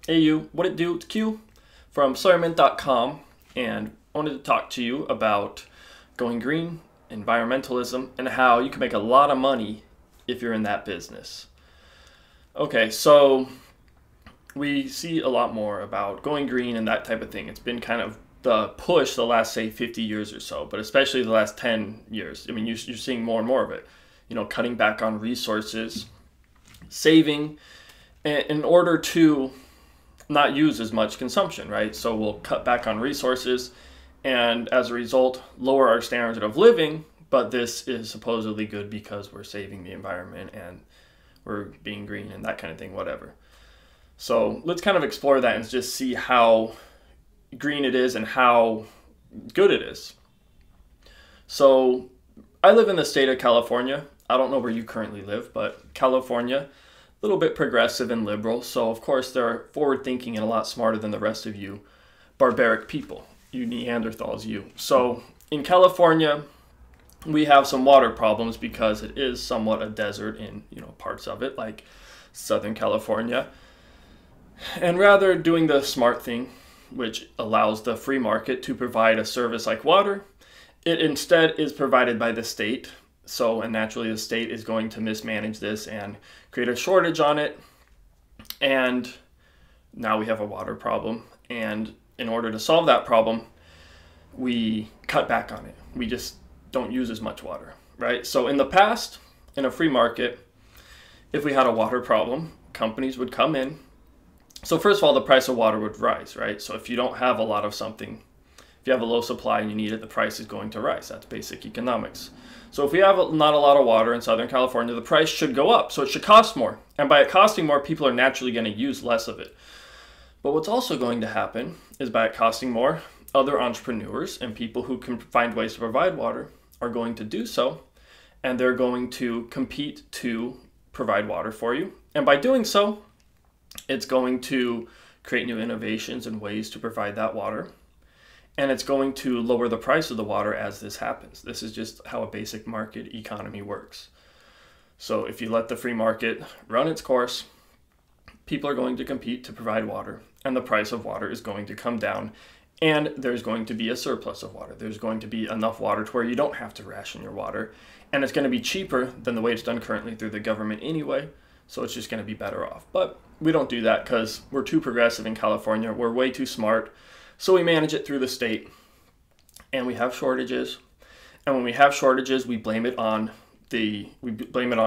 Hey you, what it do? It's Q from Soyerman.com, and I wanted to talk to you about going green, environmentalism, and how you can make a lot of money if you're in that business. Okay, so we see a lot more about going green and that type of thing. It's been kind of the push the last, say, 50 years or so, but especially the last 10 years. I mean, you're seeing more and more of it. You know, cutting back on resources, saving in order to not use as much consumption, right? So we'll cut back on resources and as a result lower our standard of living, but this is supposedly good because we're saving the environment and we're being green and that kind of thing, whatever. So let's kind of explore that and just see how green it is and how good it is. So I live in the state of California. I don't know where you currently live, but California, a little bit progressive and liberal, so of course they're forward thinking and a lot smarter than the rest of you barbaric people, you Neanderthals, you. So in California we have some water problems because it is somewhat a desert in, parts of it, like Southern California. And rather doing the smart thing, which allows the free market to provide a service like water, it instead is provided by the state. So, and naturally the state is going to mismanage this and create a shortage on it. And now we have a water problem. And in order to solve that problem, we cut back on it. We just don't use as much water, right? So in the past, in a free market, if we had a water problem, companies would come in. So first of all, the price of water would rise, right? So if you don't have a lot of something, if you have a low supply and you need it, the price is going to rise. That's basic economics. So if we have not a lot of water in Southern California, the price should go up. So it should cost more. And by it costing more, people are naturally going to use less of it. But what's also going to happen is by it costing more, other entrepreneurs and people who can find ways to provide water are going to do so. And they're going to compete to provide water for you. And by doing so, it's going to create new innovations and ways to provide that water. And it's going to lower the price of the water as this happens. This is just how a basic market economy works. So if you let the free market run its course, people are going to compete to provide water, and the price of water is going to come down, and there's going to be a surplus of water. There's going to be enough water to where you don't have to ration your water, and it's going to be cheaper than the way it's done currently through the government anyway, so it's just going to be better off. But we don't do that because we're too progressive in California. We're way too smart. So we manage it through the state, and we have shortages. And when we have shortages, we blame it on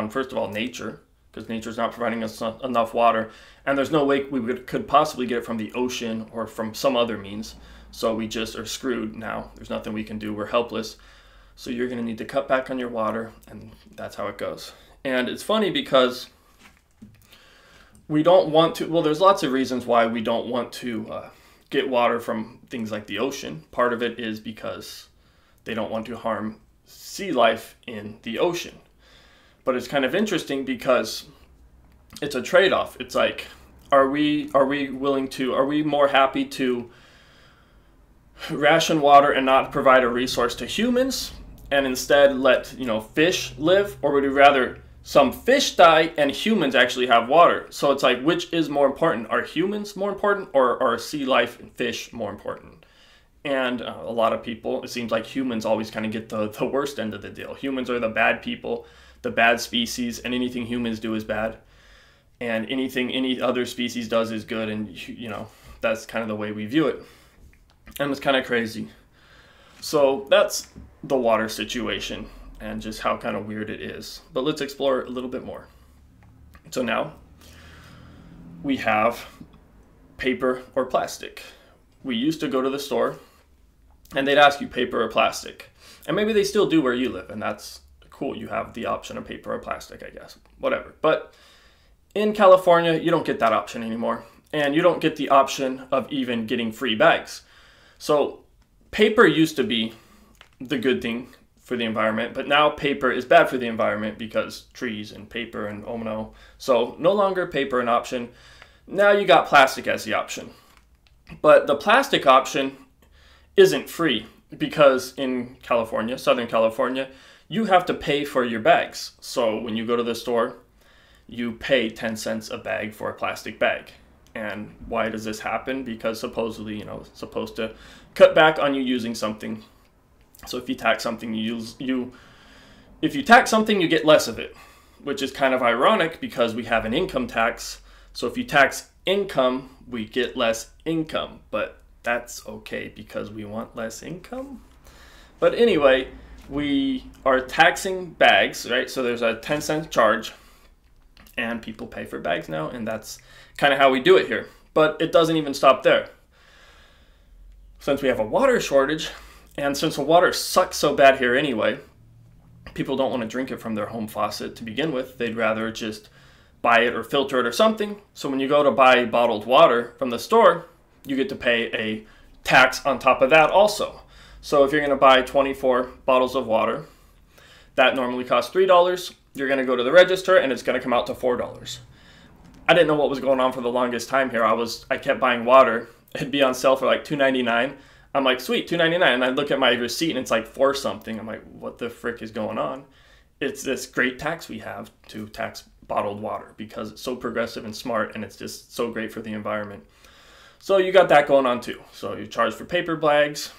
first of all, nature, because nature's not providing us enough water. And there's no way we could possibly get it from the ocean or from some other means. So we just are screwed now. There's nothing we can do. We're helpless. So you're going to need to cut back on your water, and that's how it goes. And it's funny because we don't want to, well, there's lots of reasons why we don't want to get water from things like the ocean. Part of it is because they don't want to harm sea life in the ocean. But it's kind of interesting because it's a trade-off. It's like, are we more happy to ration water and not provide a resource to humans and instead let, fish live? Or would we rather some fish die and humans actually have water? So it's like, which is more important? Are humans more important, or are sea life and fish more important? And a lot of people, it seems like humans always kind of get the worst end of the deal. Humans are the bad people, the bad species, and anything humans do is bad. And anything any other species does is good, and that's kind of the way we view it. And it's kind of crazy. So that's the water situation and just how kind of weird it is. But let's explore a little bit more. So now we have paper or plastic. We used to go to the store and they'd ask you paper or plastic. And maybe they still do where you live, and that's cool. You have the option of paper or plastic, I guess, whatever. But in California, you don't get that option anymore. And you don't get the option of even getting free bags. So paper used to be the good thing for the environment, but now paper is bad for the environment because trees and paper and oh no. So no longer paper an option. Now you got plastic as the option. But the plastic option isn't free because in California, Southern California, you have to pay for your bags. So when you go to the store, you pay 10 cents a bag for a plastic bag. And why does this happen? Because supposedly, it's supposed to cut back on you using something. So if you tax something, if you tax something, you get less of it, which is kind of ironic because we have an income tax. So if you tax income, we get less income, but that's okay because we want less income. But anyway, we are taxing bags, right? So there's a 10-cent charge and people pay for bags now, and that's kind of how we do it here. But it doesn't even stop there. Since we have a water shortage, and since the water sucks so bad here anyway, people don't want to drink it from their home faucet to begin with. They'd rather just buy it or filter it or something. So when you go to buy bottled water from the store, you get to pay a tax on top of that also. So if you're going to buy 24 bottles of water, that normally costs $3. You're going to go to the register and it's going to come out to $4. I didn't know what was going on for the longest time here. I kept buying water. It'd be on sale for like $2.99. I'm like, sweet, $2.99. And I look at my receipt and it's like $4 something. I'm like, what the frick is going on? It's this great tax we have to tax bottled water because it's so progressive and smart, and it's just so great for the environment. So you got that going on too. So you charge for paper bags,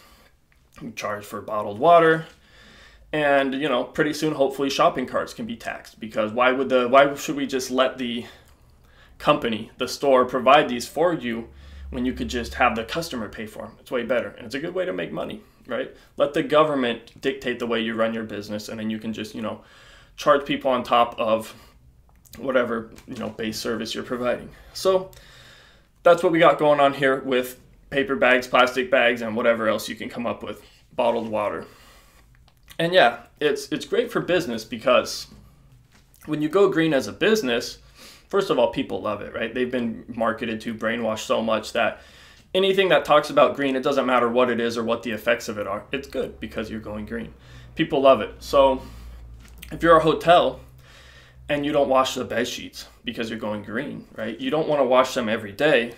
you charge for bottled water, and pretty soon hopefully shopping carts can be taxed, because why should we just let the company, the store, provide these for you when you could just have the customer pay for them? It's way better, and it's a good way to make money, right? Let the government dictate the way you run your business, and then you can just charge people on top of whatever base service you're providing. So that's what we got going on here with paper bags, plastic bags, and whatever else you can come up with, bottled water. And yeah, it's great for business, because when you go green as a business, first of all, people love it, right? They've been marketed to, brainwashed so much that anything that talks about green, it doesn't matter what it is or what the effects of it are. It's good because you're going green. People love it. So if you're a hotel and you don't wash the bed sheets because you're going green, right? You don't want to wash them every day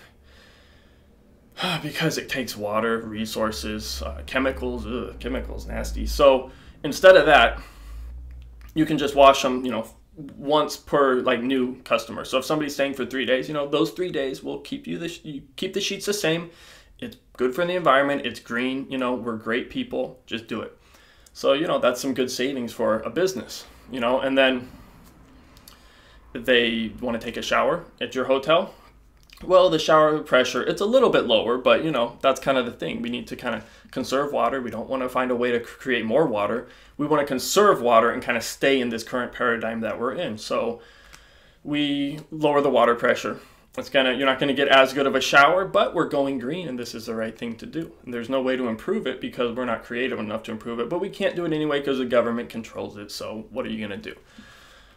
because it takes water, resources, chemicals. Chemicals, nasty. So instead of that, you can just wash them, once per new customer. So if somebody's staying for 3 days, those 3 days will keep you keep the sheets the same. It's good for the environment. It's green. We're great people. Just do it. So that's some good savings for a business. And then they want to take a shower at your hotel. Well, the shower pressure, it's a little bit lower, but that's kind of the thing. We need to kind of conserve water. We don't want to find a way to create more water. We want to conserve water and kind of stay in this current paradigm that we're in. So we lower the water pressure. You're not going to get as good of a shower, but we're going green, and this is the right thing to do. And there's no way to improve it because we're not creative enough to improve it, but we can't do it anyway because the government controls it. So what are you going to do?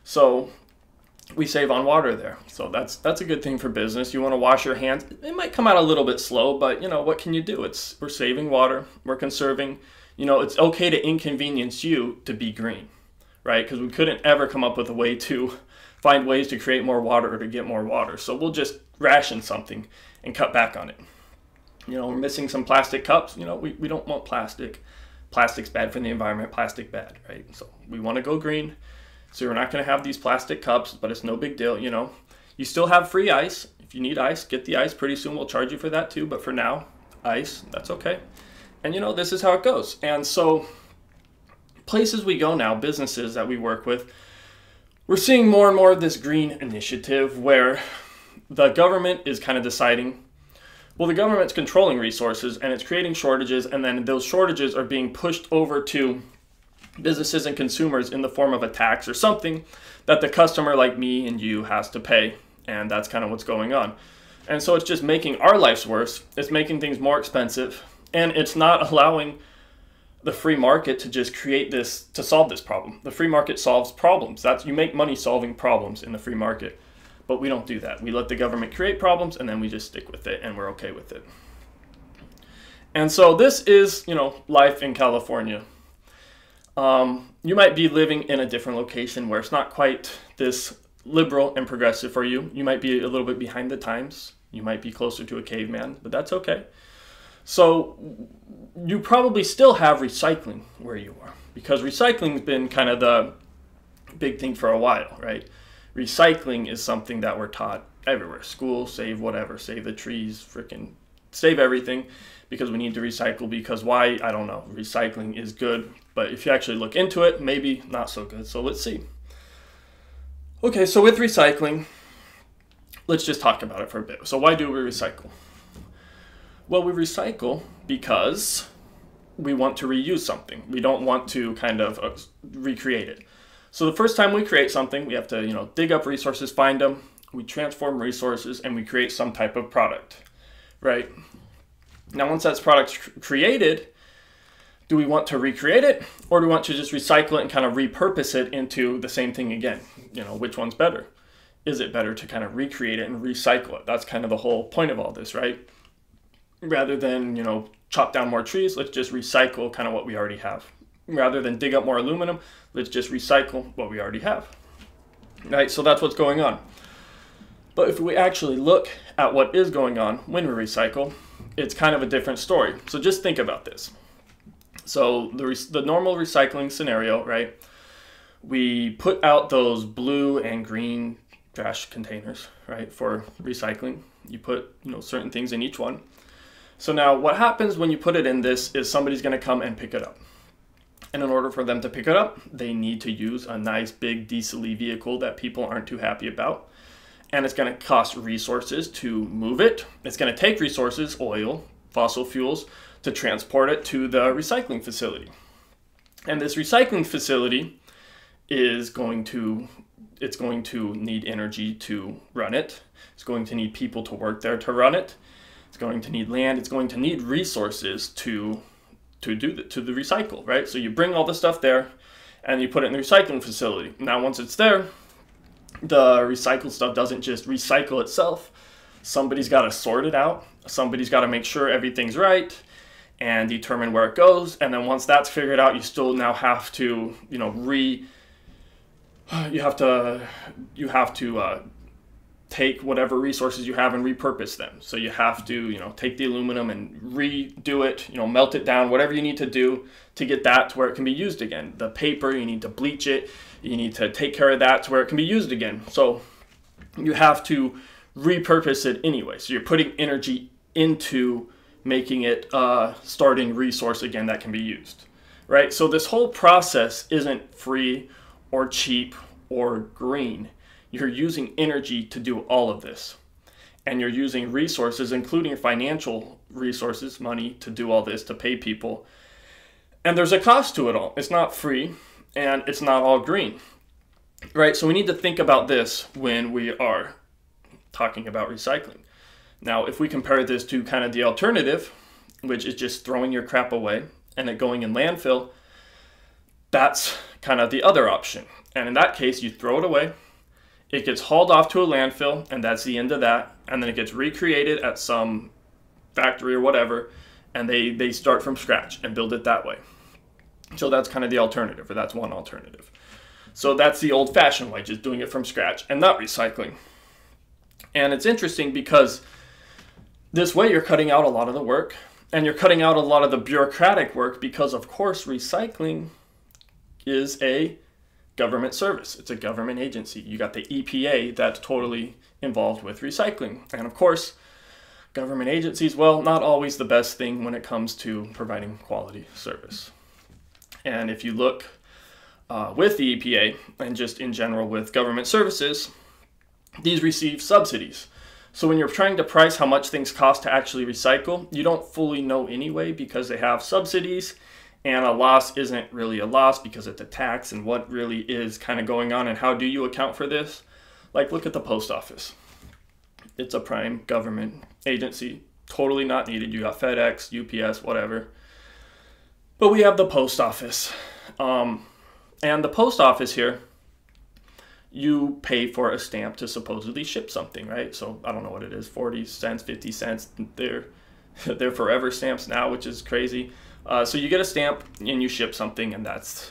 So we save on water there. So that's a good thing for business. You want to wash your hands. It might come out a little bit slow, but what can you do? We're saving water. We're conserving. It's okay to inconvenience you to be green, right? Because we couldn't ever come up with a way to find ways to create more water or to get more water. So we'll just ration something and cut back on it. We're missing some plastic cups. We don't want plastic. Plastic's bad for the environment. Plastic bad, right? So we want to go green. So we're not going to have these plastic cups, but it's no big deal. You still have free ice. If you need ice, get the ice. Pretty soon we'll charge you for that too. But for now, ice, that's okay. And this is how it goes. And so places we go now, businesses that we work with, we're seeing more and more of this green initiative where the government is kind of deciding, well, the government's controlling resources and it's creating shortages, and then those shortages are being pushed over to businesses and consumers in the form of a tax or something that the customer like me and you has to pay. And that's kind of what's going on. And so it's just making our lives worse. It's making things more expensive, and it's not allowing the free market to just create this, to solve this problem. The free market solves problems. You make money solving problems in the free market, but we don't do that. We let the government create problems, and then we just stick with it, and we're okay with it. And so this is, life in California. You might be living in a different location where it's not quite this liberal and progressive for you. You might be a little bit behind the times. You might be closer to a caveman, but that's okay. So you probably still have recycling where you are, because recycling's been kind of the big thing for a while, right? Recycling is something that we're taught everywhere. School, save whatever, save the trees, freaking save everything, because we need to recycle. Because why? I don't know. Recycling is good, but if you actually look into it, maybe not so good. So let's see. Okay, so with recycling, let's just talk about it for a bit. So why do we recycle? Well, we recycle because we want to reuse something. We don't want to kind of recreate it. So the first time we create something, we have to, dig up resources, find them, we transform resources, and we create some type of product, right? Now, once that product's created, do we want to recreate it, or do we want to just recycle it and kind of repurpose it into the same thing again? Which one's better? Is it better to kind of recreate it and recycle it? That's kind of the whole point of all this, right? Rather than, chop down more trees, let's just recycle kind of what we already have. Rather than dig up more aluminum, let's just recycle what we already have, right? So that's what's going on. But if we actually look at what is going on when we recycle, it's kind of a different story. So just think about this. So the normal recycling scenario, right? We put out those blue and green trash containers, right, for recycling. You put, certain things in each one. So now what happens when you put it in this is somebody's going to come and pick it up. And in order for them to pick it up, they need to use a nice big diesel-y vehicle that people aren't too happy about. And it's going to cost resources to move it. It's going to take resources, oil, fossil fuels, to transport it to the recycling facility. And this recycling facility is going to need energy to run it. It's going to need people to work there to run it. It's going to need land. It's going to need resources to the recycle, right? So you bring all the stuff there and you put it in the recycling facility. Now, once it's there, the recycled stuff doesn't just recycle itself. Somebody's got to sort it out. Somebody's got to make sure everything's right and determine where it goes. And then once that's figured out, you still now have to, take whatever resources you have and repurpose them. So you have to, take the aluminum and redo it, melt it down, whatever you need to do to get that to where it can be used again. The paper, you need to bleach it. You need to take care of that to where it can be used again. So you have to repurpose it anyway. So you're putting energy into making it a starting resource again that can be used, right? So this whole process isn't free or cheap or green. You're using energy to do all of this. And you're using resources, including financial resources, money, to do all this, to pay people. And there's a cost to it all. It's not free, and it's not all green, right? So we need to think about this when we are talking about recycling. Now, if we compare this to kind of the alternative, which is just throwing your crap away and it going in landfill, that's kind of the other option. And in that case, you throw it away. It gets hauled off to a landfill, and that's the end of that. And then it gets recreated at some factory or whatever, and they start from scratch and build it that way. So that's kind of the alternative, or that's one alternative. So that's the old-fashioned way, just doing it from scratch and not recycling. And it's interesting because this way you're cutting out a lot of the work, and you're cutting out a lot of the bureaucratic work because, of course, recycling is a government service. It's a government agency. You got the EPA that's totally involved with recycling. And of course, government agencies, well, not always the best thing when it comes to providing quality service. And if you look with the EPA and just in general with government services, these receive subsidies. So when you're trying to price how much things cost to actually recycle, you don't fully know anyway because they have subsidies. And a loss isn't really a loss because it's a tax, and what really is kind of going on and how do you account for this? Like, look at the post office. It's a prime government agency, totally not needed. You got FedEx, UPS, whatever. But we have the post office. And the post office here, you pay for a stamp to supposedly ship something, right? So I don't know what it is, 40 cents, 50 cents. They're forever stamps now, which is crazy. So you get a stamp and you ship something, and that's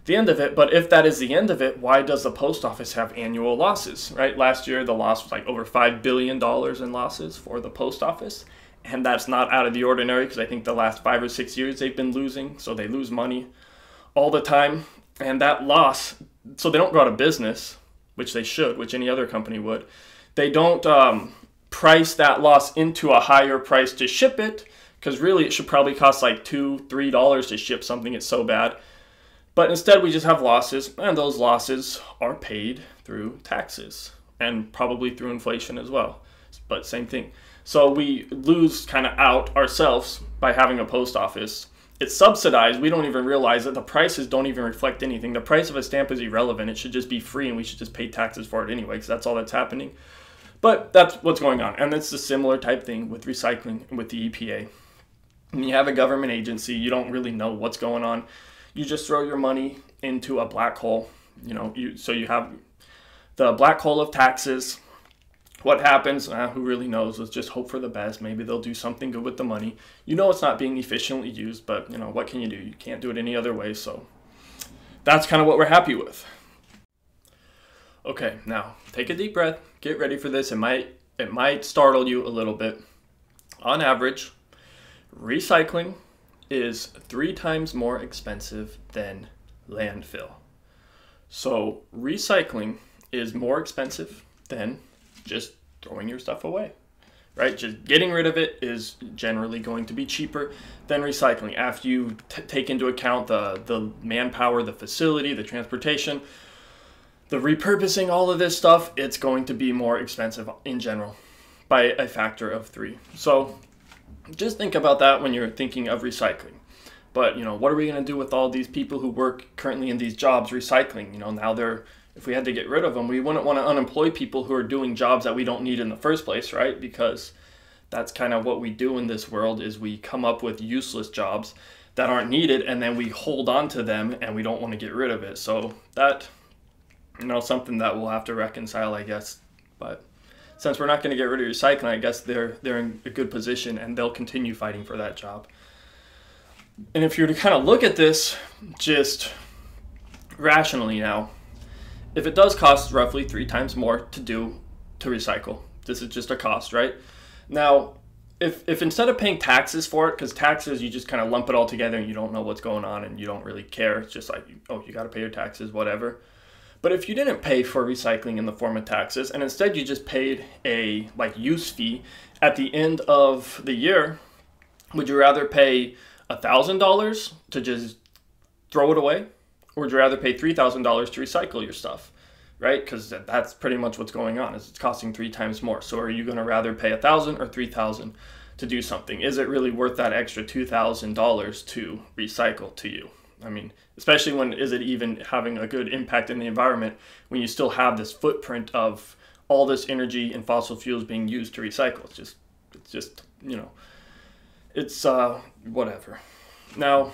the end of it. But if that is the end of it, why does the post office have annual losses, right? Last year, the loss was like over $5 billion in losses for the post office. And that's not out of the ordinary because I think the last 5 or 6 years they've been losing. So they lose money all the time. And that loss, so they don't go out of business, which they should, which any other company would. They don't price that loss into a higher price to ship it, because really it should probably cost like $2-3 to ship something. It's so bad. But instead we just have losses, and those losses are paid through taxes and probably through inflation as well. But same thing. So we lose kind of out ourselves by having a post office. It's subsidized. We don't even realize that the prices don't even reflect anything. The price of a stamp is irrelevant. It should just be free, and we should just pay taxes for it anyway, because that's all that's happening. But that's what's going on. And it's a similar type thing with recycling and with the EPA. When you have a government agency, you don't really know what's going on. You just throw your money into a black hole. So you have the black hole of taxes. What happens? Who really knows? Let's just hope for the best. Maybe they'll do something good with the money. It's not being efficiently used, but what can you do? You can't do it any other way. So that's kind of what we're happy with. Okay, now take a deep breath. Get ready for this. It might startle you a little bit. On average, recycling is 3 times more expensive than landfill. So recycling is more expensive than just throwing your stuff away, right? Just getting rid of it is generally going to be cheaper than recycling. After you take into account the manpower, the facility, the transportation, the repurposing, all of this stuff, it's going to be more expensive in general by a factor of 3. So just think about that when you're thinking of recycling. But, what are we going to do with all these people who work currently in these jobs recycling? Now if we had to get rid of them, we wouldn't want to unemploy people who are doing jobs that we don't need in the first place, right? Because that's kind of what we do in this world, is we come up with useless jobs that aren't needed, and then we hold on to them, and we don't want to get rid of it. So that, something that we'll have to reconcile, I guess. But since we're not going to get rid of recycling, I guess they're in a good position, and they'll continue fighting for that job. And if you were to kind of look at this just rationally now, if it does cost roughly 3 times more to recycle, this is just a cost, right? Now, if instead of paying taxes for it, because taxes, you just kind of lump it all together and you don't know what's going on and you don't really care. It's just like, you got to pay your taxes, whatever. But if you didn't pay for recycling in the form of taxes, and instead you just paid a use fee at the end of the year, would you rather pay $1,000 to just throw it away? Or would you rather pay $3,000 to recycle your stuff, right? Because that's pretty much what's going on, is it's costing 3 times more. So are you going to rather pay $1,000 or $3,000 to do something? Is it really worth that extra $2,000 to recycle to you? I mean, especially is it even having a good impact in the environment when you still have this footprint of all this energy and fossil fuels being used to recycle? It's just it's whatever. Now,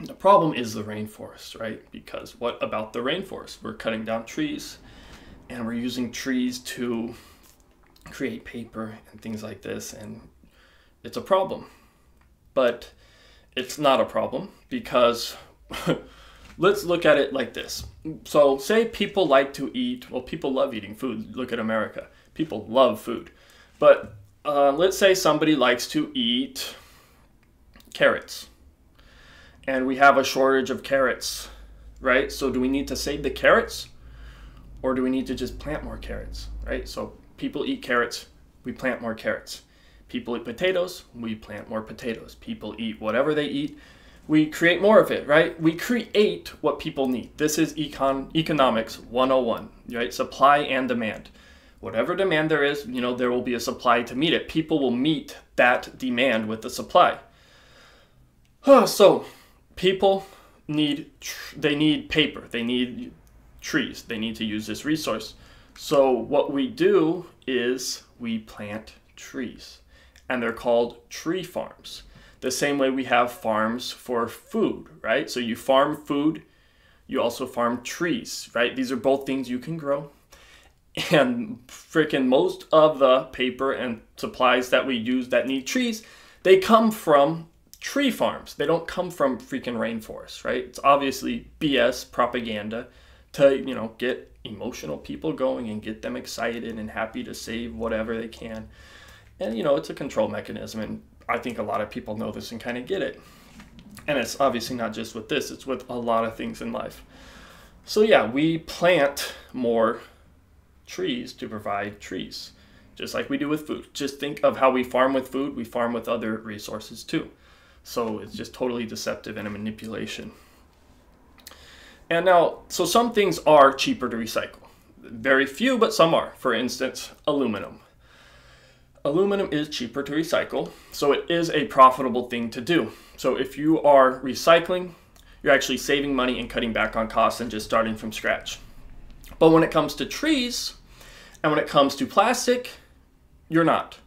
the problem is the rainforest, right? Because what about the rainforest? We're cutting down trees, and we're using trees to create paper and things like this, and it's a problem. But it's not a problem, because let's look at it like this. So say people like to eat, people love eating food. Look at America. People love food. But let's say somebody likes to eat carrots, and we have a shortage of carrots, right? So do we need to save the carrots, or do we need to just plant more carrots, right? So people eat carrots, we plant more carrots. People eat potatoes, we plant more potatoes. People eat whatever they eat, we create more of it, right? We create what people need. This is economics 101, right? Supply and demand. Whatever demand there is, there will be a supply to meet it. People will meet that demand with the supply. So people need paper, they need trees, they need to use this resource. So what we do is we plant trees, and they're called tree farms. The same way we have farms for food, right? So you farm food, you also farm trees, right? These are both things you can grow. And freaking most of the paper and supplies that we use that need trees, they come from tree farms. They don't come from freaking rainforests, right? It's obviously BS propaganda to, get emotional people going and get them excited and happy to save whatever they can. And, it's a control mechanism, and I think a lot of people know this and kind of get it. And it's obviously not just with this, it's with a lot of things in life. So yeah, we plant more trees to provide trees, just like we do with food. Just think of how we farm with food, we farm with other resources too. So it's just totally deceptive and a manipulation. And now, so some things are cheaper to recycle. Very few, but some are. For instance, aluminum. Aluminum is cheaper to recycle, so it is a profitable thing to do. So if you are recycling, you're actually saving money and cutting back on costs and just starting from scratch. But when it comes to trees and when it comes to plastic, you're not.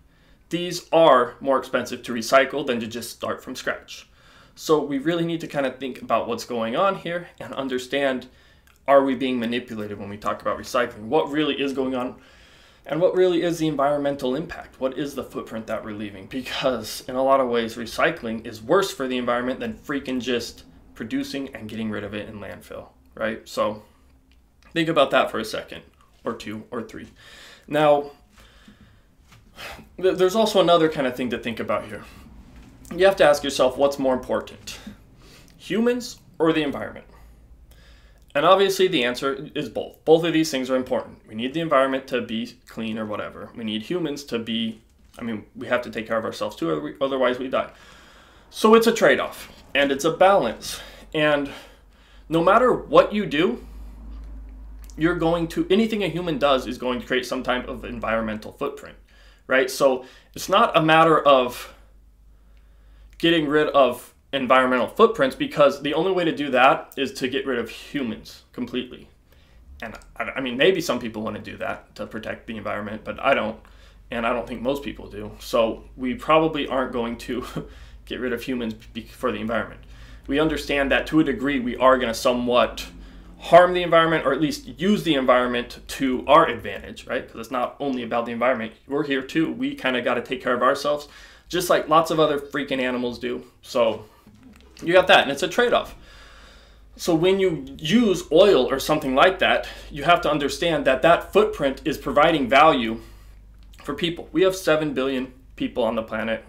These are more expensive to recycle than to just start from scratch. So we really need to kind of think about what's going on here and understand, are we being manipulated when we talk about recycling? What really is going on? And what really is the environmental impact? What is the footprint that we're leaving? Because in a lot of ways, recycling is worse for the environment than freaking just producing and getting rid of it in landfill, right? So think about that for a second, or two, or three. Now, there's also another kind of thing to think about here. You have to ask yourself, what's more important, humans or the environment? And obviously the answer is both. Both of these things are important. We need the environment to be clean or whatever. We need humans to be, we have to take care of ourselves too, otherwise we die. So it's a trade-off and it's a balance. And no matter what you do, anything a human does is going to create some type of environmental footprint, right? So it's not a matter of getting rid of environmental footprints, because the only way to do that is to get rid of humans completely. And maybe some people want to do that to protect the environment, but I don't, and I don't think most people do. So we probably aren't going to get rid of humans for the environment. We understand that to a degree we are going to somewhat harm the environment, or at least use the environment to our advantage, right? Because it's not only about the environment. We're here too. We kind of got to take care of ourselves, just like lots of other freaking animals do. So you got that, and it's a trade-off. So when you use oil or something like that, you have to understand that that footprint is providing value for people. We have 7 billion people on the planet.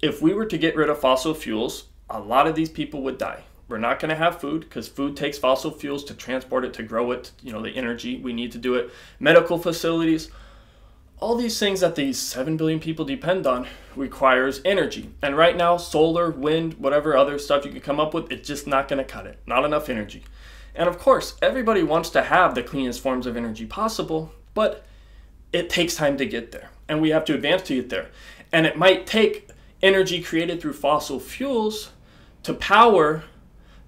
If we were to get rid of fossil fuels, a lot of these people would die. We're not going to have food, because food takes fossil fuels to transport it, to grow it, the energy we need to do it. Medical facilities, all these things that these 7 billion people depend on requires energy. And right now, solar, wind, whatever other stuff you can come up with, it's just not going to cut it. Not enough energy. And of course, everybody wants to have the cleanest forms of energy possible, but it takes time to get there. And we have to advance to get there. And it might take energy created through fossil fuels to power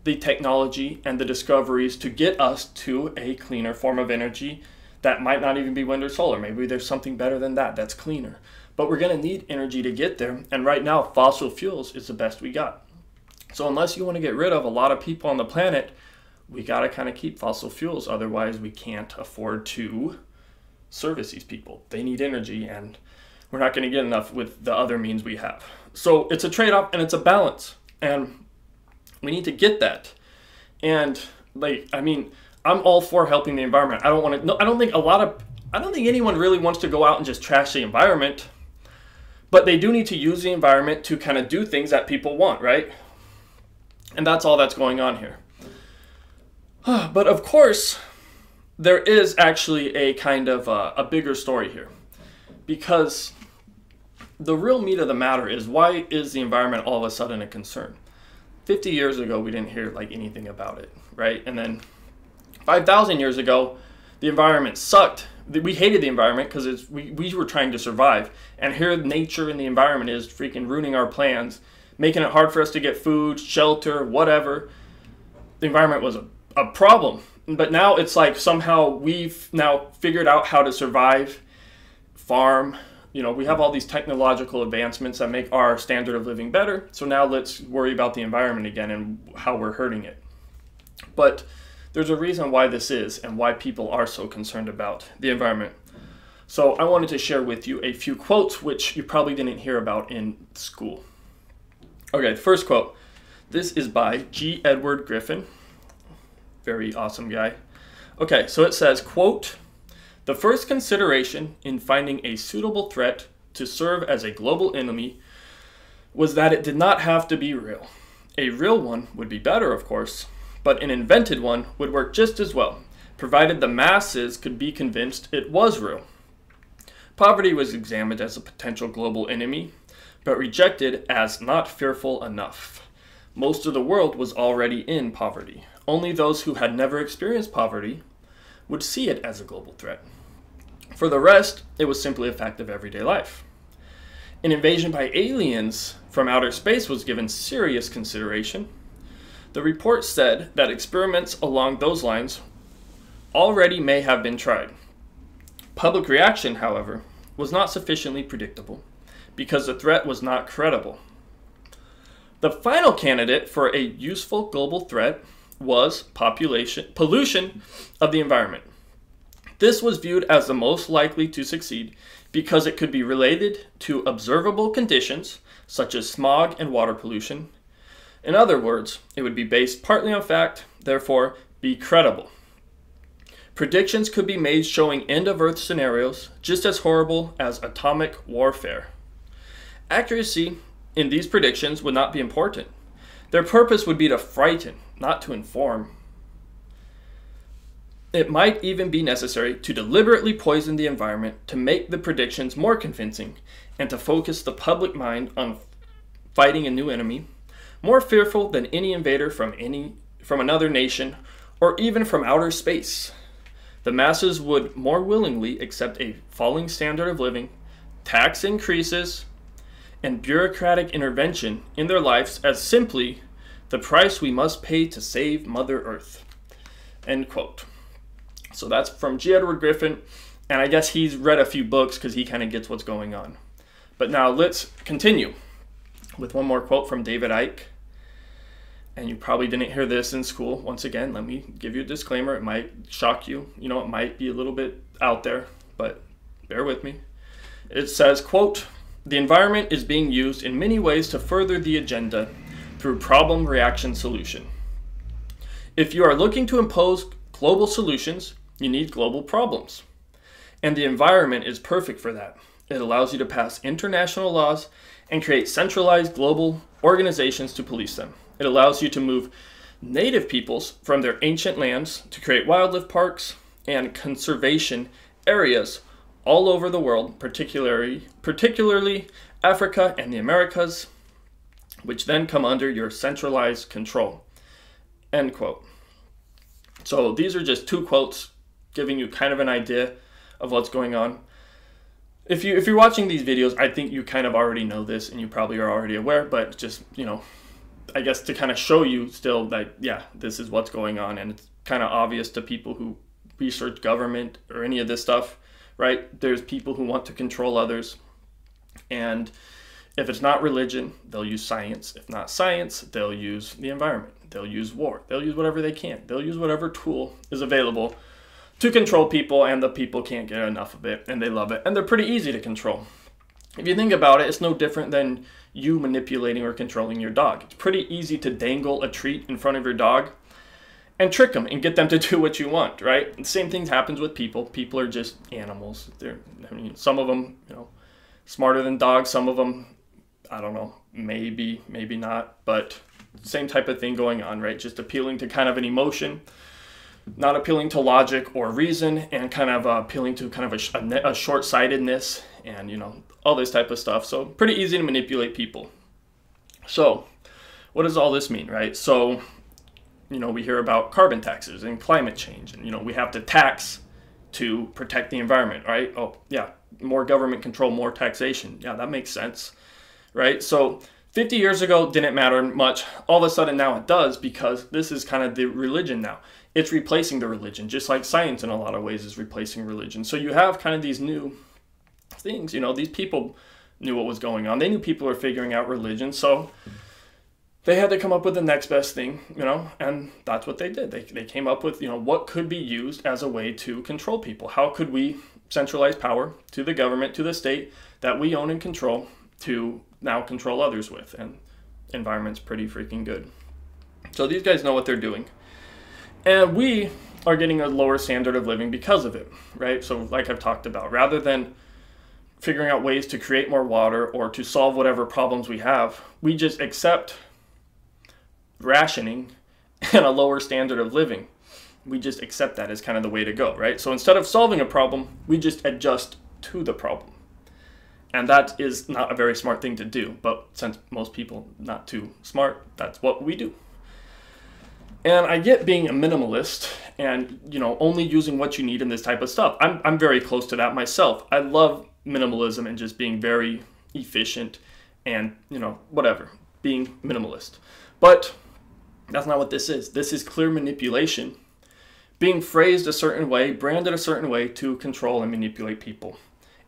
the technology and the discoveries to get us to a cleaner form of energy that might not even be wind or solar. Maybe there's something better than that that's cleaner. But we're going to need energy to get there. And right now, fossil fuels is the best we got. So unless you want to get rid of a lot of people on the planet, we got to kind of keep fossil fuels. Otherwise, we can't afford to service these people. They need energy, and we're not going to get enough with the other means we have. So it's a trade-off, and it's a balance. And we need to get that. And I'm all for helping the environment. I don't think anyone really wants to go out and just trash the environment, but they do need to use the environment to kind of do things that people want, right? And that's all that's going on here. But of course, there is actually a kind of a bigger story here, because the real meat of the matter is, why is the environment all of a sudden a concern? 50 years ago, we didn't hear anything about it, right? And then 5,000 years ago, the environment sucked. We hated the environment because we were trying to survive. And here nature and the environment is freaking ruining our plans, making it hard for us to get food, shelter, whatever. The environment was a problem. But now it's like somehow we've now figured out how to survive, farm. We have all these technological advancements that make our standard of living better. So now let's worry about the environment again and how we're hurting it. But there's a reason why this is, and why people are so concerned about the environment. So I wanted to share with you a few quotes which you probably didn't hear about in school. Okay, the first quote. This is by G. Edward Griffin. Very awesome guy. Okay, so it says, quote, "The first consideration in finding a suitable threat to serve as a global enemy was that it did not have to be real. A real one would be better, of course, but an invented one would work just as well. provided the masses could be convinced it was real. Poverty was examined as a potential global enemy, but rejected as not fearful enough. Most of the world was already in poverty. Only those who had never experienced poverty would see it as a global threat. For the rest, it was simply a fact of everyday life. An invasion by aliens from outer space was given serious consideration. The report said that experiments along those lines already may have been tried. Public reaction, however, was not sufficiently predictable because the threat was not credible. The final candidate for a useful global threat was pollution of the environment. This was viewed as the most likely to succeed because it could be related to observable conditions such as smog and water pollution. In other words, it would be based partly on fact, therefore be credible. Predictions could be made showing end-of-Earth scenarios just as horrible as atomic warfare. Accuracy in these predictions would not be important. Their purpose would be to frighten, not to inform. It might even be necessary to deliberately poison the environment to make the predictions more convincing and to focus the public mind on fighting a new enemy, more fearful than any invader from another nation or even from outer space. The masses would more willingly accept a falling standard of living, tax increases, and bureaucratic intervention in their lives as simply the price we must pay to save Mother Earth. End quote. So that's from G. Edward Griffin, and I guess he's read a few books because he kind of gets what's going on. But now let's continue with one more quote from David Icke. And you probably didn't hear this in school. Once again, let me give you a disclaimer. It might shock you. You know, it might be a little bit out there, but bear with me. It says, quote, "The environment is being used in many ways to further the agenda through problem-reaction solution. If you are looking to impose global solutions, you need global problems. And the environment is perfect for that. It allows you to pass international laws and create centralized global organizations to police them. It allows you to move native peoples from their ancient lands to create wildlife parks and conservation areas all over the world, particularly Africa and the Americas, which then come under your centralized control." End quote. So these are just two quotes giving you kind of an idea of what's going on. If you're watching these videos, I think you kind of already know this and you probably are already aware, but just, you know, I guess to kind of show you still that, yeah, this is what's going on, and it's kind of obvious to people who research government or any of this stuff, right? There's people who want to control others, and if it's not religion, they'll use science. If not science, they'll use the environment. They'll use war. They'll use whatever they can. They'll use whatever tool is available to control people, and the people can't get enough of it, and they love it, and they're pretty easy to control. If you think about it, it's no different than you manipulating or controlling your dog. It's pretty easy to dangle a treat in front of your dog and trick them and get them to do what you want, right? The same thing happens with people. People are just animals. Some of them, you know, smarter than dogs. Some of them, I don't know, maybe not, but same type of thing going on, right? Just appealing to kind of an emotion, not appealing to logic or reason, and kind of appealing to kind of a short-sightedness and, you know, all this type of stuff. So pretty easy to manipulate people. So what does all this mean, right? So, you know, we hear about carbon taxes and climate change, and, you know, we have to tax to protect the environment, right? Oh, yeah, more government control, more taxation. Yeah, that makes sense, right? So 50 years ago didn't matter much. All of a sudden now it does, because this is kind of the religion now. It's replacing the religion, just like science in a lot of ways is replacing religion. So you have kind of these new things, you know, these people knew what was going on. They knew people were figuring out religion, so they had to come up with the next best thing, you know, and that's what they did. They came up with, you know, what could be used as a way to control people. How could we centralize power to the government, to the state that we own and control, to now control others with? And environment's pretty freaking good. So these guys know what they're doing. And we are getting a lower standard of living because of it, right? So like I've talked about, rather than figuring out ways to create more water or to solve whatever problems we have, we just accept rationing and a lower standard of living. we just accept that as kind of the way to go, right? So instead of solving a problem, we just adjust to the problem. And that is not a very smart thing to do, but since most people not too smart, that's what we do. And I get being a minimalist and, only using what you need in this type of stuff. I'm very close to that myself. I love minimalism and just being very efficient and, whatever, being minimalist. But that's not what this is. This is clear manipulation, being phrased a certain way, branded a certain way to control and manipulate people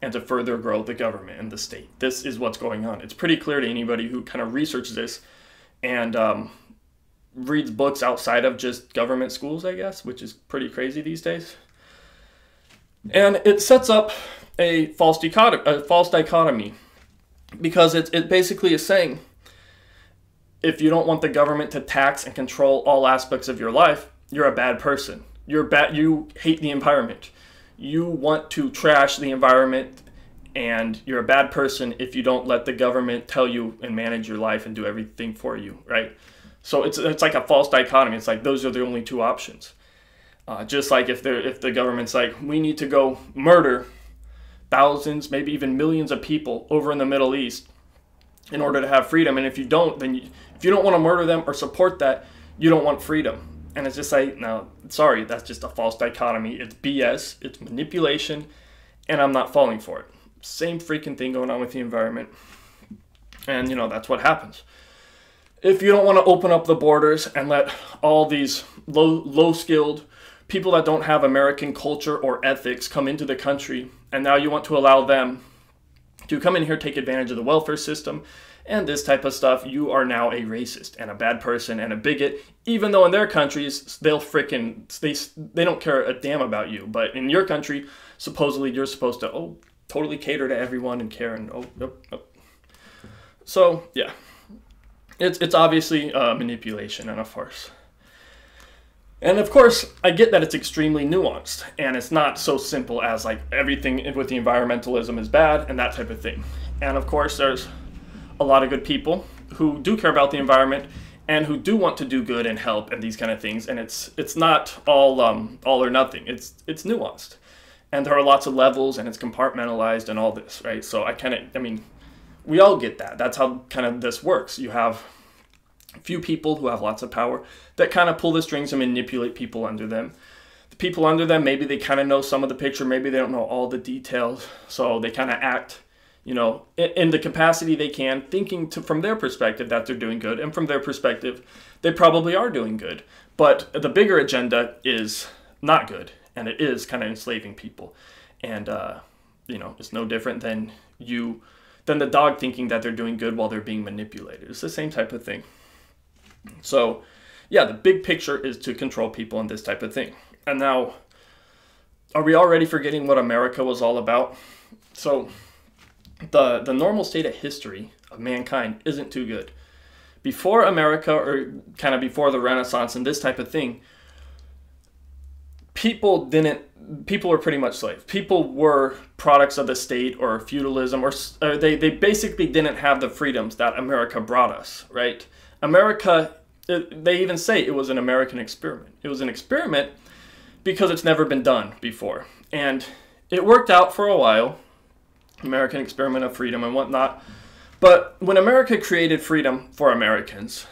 and to further grow the government and the state. This is what's going on. It's pretty clear to anybody who kind of researches this and reads books outside of just government schools, I guess, which is pretty crazy these days. And it sets up a false dichotomy because it basically is saying, if you don't want the government to tax and control all aspects of your life, you're a bad person. You hate the environment. You want to trash the environment, and you're a bad person if you don't let the government tell you and manage your life and do everything for you, right? So it's like a false dichotomy. It's like those are the only two options. Just like if the government's like, we need to go murder thousands, maybe even millions of people over in the Middle East in order to have freedom. And if you don't, then if you don't want to murder them or support that, you don't want freedom. And it's just like, no, sorry, that's just a false dichotomy. It's BS, it's manipulation, and I'm not falling for it. Same freaking thing going on with the environment. And, that's what happens. If you don't want to open up the borders and let all these low-skilled people that don't have American culture or ethics come into the country, and now you want to allow them to come in here, take advantage of the welfare system and this type of stuff, you are now a racist and a bad person and a bigot, even though in their countries, they don't care a damn about you. But in your country, supposedly you're supposed to, totally cater to everyone and care and, nope. So, yeah. It's obviously manipulation and a farce. And of course, I get that it's extremely nuanced, and it's not so simple as like everything with the environmentalism is bad and that type of thing. And of course, there's a lot of good people who do care about the environment and who do want to do good and help and these kind of things. And it's not all or nothing. It's nuanced, and there are lots of levels, and it's compartmentalized and all this, right? So we all get that. That's how kind of this works. You have a few people who have lots of power that kind of pull the strings and manipulate people under them. The people under them, maybe they kind of know some of the picture, maybe they don't know all the details, so they kind of act, in the capacity they can, thinking from their perspective that they're doing good, and from their perspective, they probably are doing good. But the bigger agenda is not good, and it is kind of enslaving people. And, it's no different than the dog thinking that they're doing good while they're being manipulated. It's the same type of thing. So, yeah, the big picture is to control people and this type of thing. And now, are we already forgetting what America was all about? So, the normal state of history of mankind isn't too good. Before America, or kind of before the Renaissance and this type of thing, people were pretty much slaves. People were products of the state or feudalism, or they basically didn't have the freedoms that America brought us, right? America, they even say it was an American experiment. It was an experiment because it's never been done before. And it worked out for a while, American experiment of freedom and whatnot. But when America created freedom for Americans,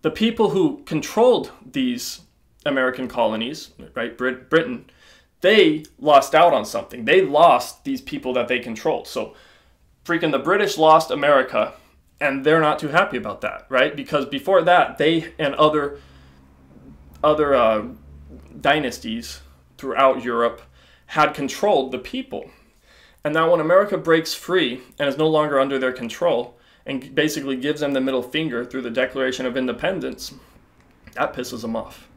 the people who controlled these American colonies, right, Britain, they lost out on something. They lost these people that they controlled. So freaking the British lost America, and they're not too happy about that, right? Because before that, they and other dynasties throughout Europe had controlled the people. And now when America breaks free and is no longer under their control and basically gives them the middle finger through the Declaration of Independence, that pisses them off.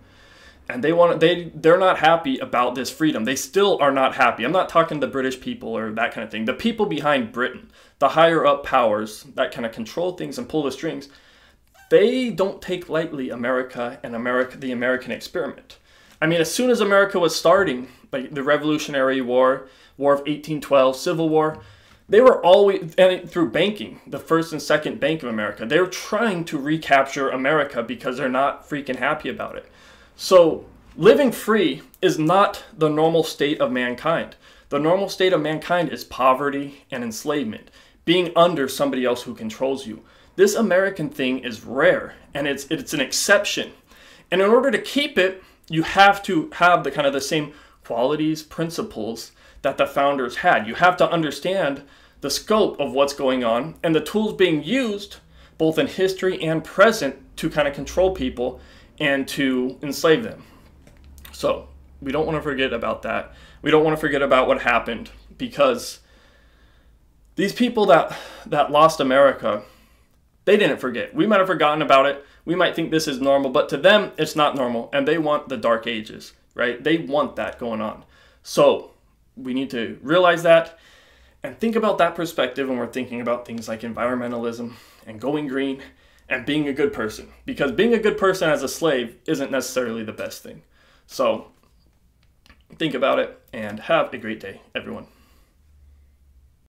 And they're not happy about this freedom. They still are not happy. I'm not talking the British people or that kind of thing. The people behind Britain, the higher up powers that kind of control things and pull the strings, they don't take lightly America and the American experiment. I mean, as soon as America was starting, like the Revolutionary War, War of 1812, Civil War, they were always, and through banking, the first and second Bank of America, they were trying to recapture America because they're not freaking happy about it. So living free is not the normal state of mankind. The normal state of mankind is poverty and enslavement, being under somebody else who controls you. This American thing is rare, and it's an exception. And in order to keep it, you have to have the same qualities, principles that the founders had. You have to understand the scope of what's going on and the tools being used both in history and present to kind of control people and to enslave them. So we don't want to forget about that. We don't want to forget about what happened, because these people that lost America, they didn't forget. We might have forgotten about it. We might think this is normal, but to them, it's not normal, and they want the dark ages, right? They want that going on. So we need to realize that and think about that perspective when we're thinking about things like environmentalism and going green and being a good person, because being a good person as a slave isn't necessarily the best thing. So think about it and have a great day, everyone.